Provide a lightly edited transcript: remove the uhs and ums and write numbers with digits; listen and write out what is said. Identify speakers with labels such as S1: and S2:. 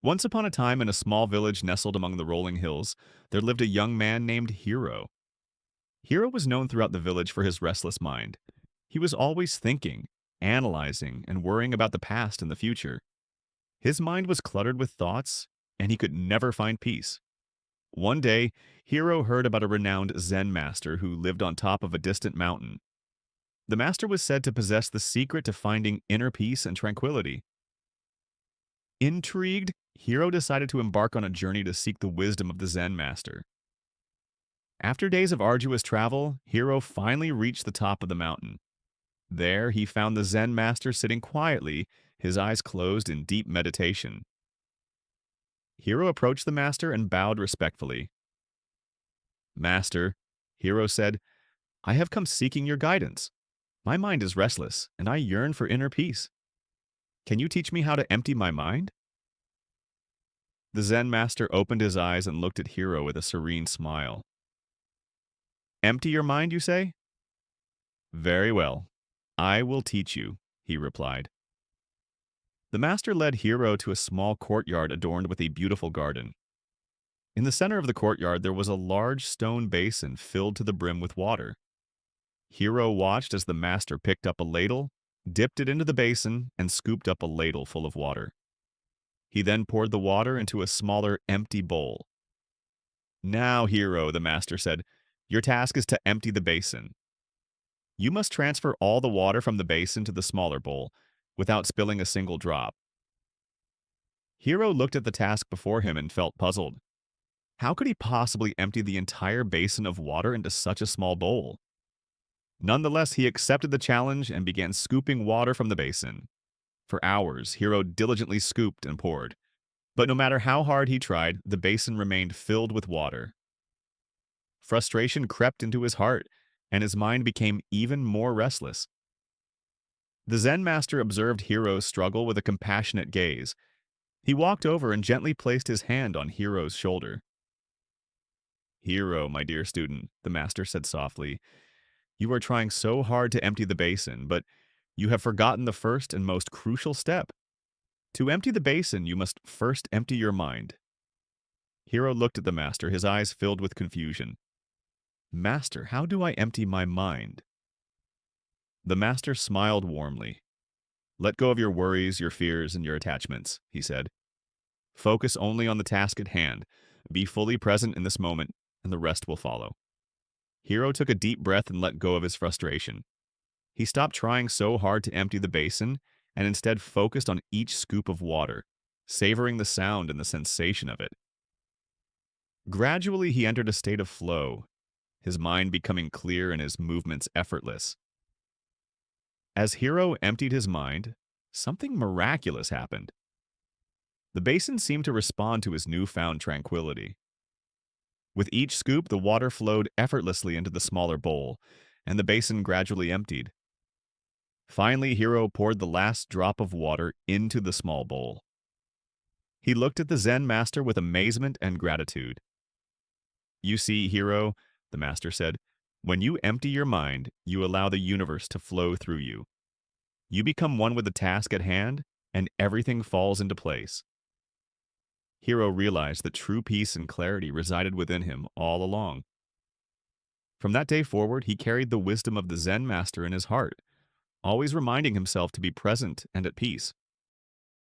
S1: Once upon a time, in a small village nestled among the rolling hills, there lived a young man named Hero. Hero was known throughout the village for his restless mind. He was always thinking, analyzing, and worrying about the past and the future. His mind was cluttered with thoughts, and he could never find peace. One day, Hero heard about a renowned Zen master who lived on top of a distant mountain. The master was said to possess the secret to finding inner peace and tranquility. Intrigued, Hero decided to embark on a journey to seek the wisdom of the Zen master. After days of arduous travel, Hero finally reached the top of the mountain. There, he found the Zen master sitting quietly, his eyes closed in deep meditation. Hero approached the master and bowed respectfully. "Master," Hero said, "I have come seeking your guidance. My mind is restless, and I yearn for inner peace. Can you teach me how to empty my mind?" The Zen master opened his eyes and looked at Hero with a serene smile. "Empty your mind, you say? Very well. I will teach you," he replied. The master led Hero to a small courtyard adorned with a beautiful garden. In the center of the courtyard, there was a large stone basin filled to the brim with water. Hero watched as the master picked up a ladle, dipped it into the basin, and scooped up a ladle full of water. He then poured the water into a smaller, empty bowl. "Now, Hero," the master said, "your task is to empty the basin. You must transfer all the water from the basin to the smaller bowl, without spilling a single drop." Hero looked at the task before him and felt puzzled. How could he possibly empty the entire basin of water into such a small bowl? Nonetheless, he accepted the challenge and began scooping water from the basin. For hours, Hero diligently scooped and poured. But no matter how hard he tried, the basin remained filled with water. Frustration crept into his heart, and his mind became even more restless. The Zen master observed Hero's struggle with a compassionate gaze. He walked over and gently placed his hand on Hero's shoulder. "Hero, my dear student," the master said softly, "you are trying so hard to empty the basin, but you have forgotten the first and most crucial step. To empty the basin, you must first empty your mind." Hero looked at the master, his eyes filled with confusion. "Master, how do I empty my mind?" The master smiled warmly. "Let go of your worries, your fears, and your attachments," he said. "Focus only on the task at hand. Be fully present in this moment, and the rest will follow." Hero took a deep breath and let go of his frustration. He stopped trying so hard to empty the basin and instead focused on each scoop of water, savoring the sound and the sensation of it. Gradually, he entered a state of flow, his mind becoming clear and his movements effortless. As Hero emptied his mind, something miraculous happened. The basin seemed to respond to his newfound tranquility. With each scoop, the water flowed effortlessly into the smaller bowl, and the basin gradually emptied. Finally, Hero poured the last drop of water into the small bowl. He looked at the Zen master with amazement and gratitude. "You see, Hero," the master said, "when you empty your mind, you allow the universe to flow through you. You become one with the task at hand, and everything falls into place." Hero realized that true peace and clarity resided within him all along. From that day forward, he carried the wisdom of the Zen master in his heart, always reminding himself to be present and at peace.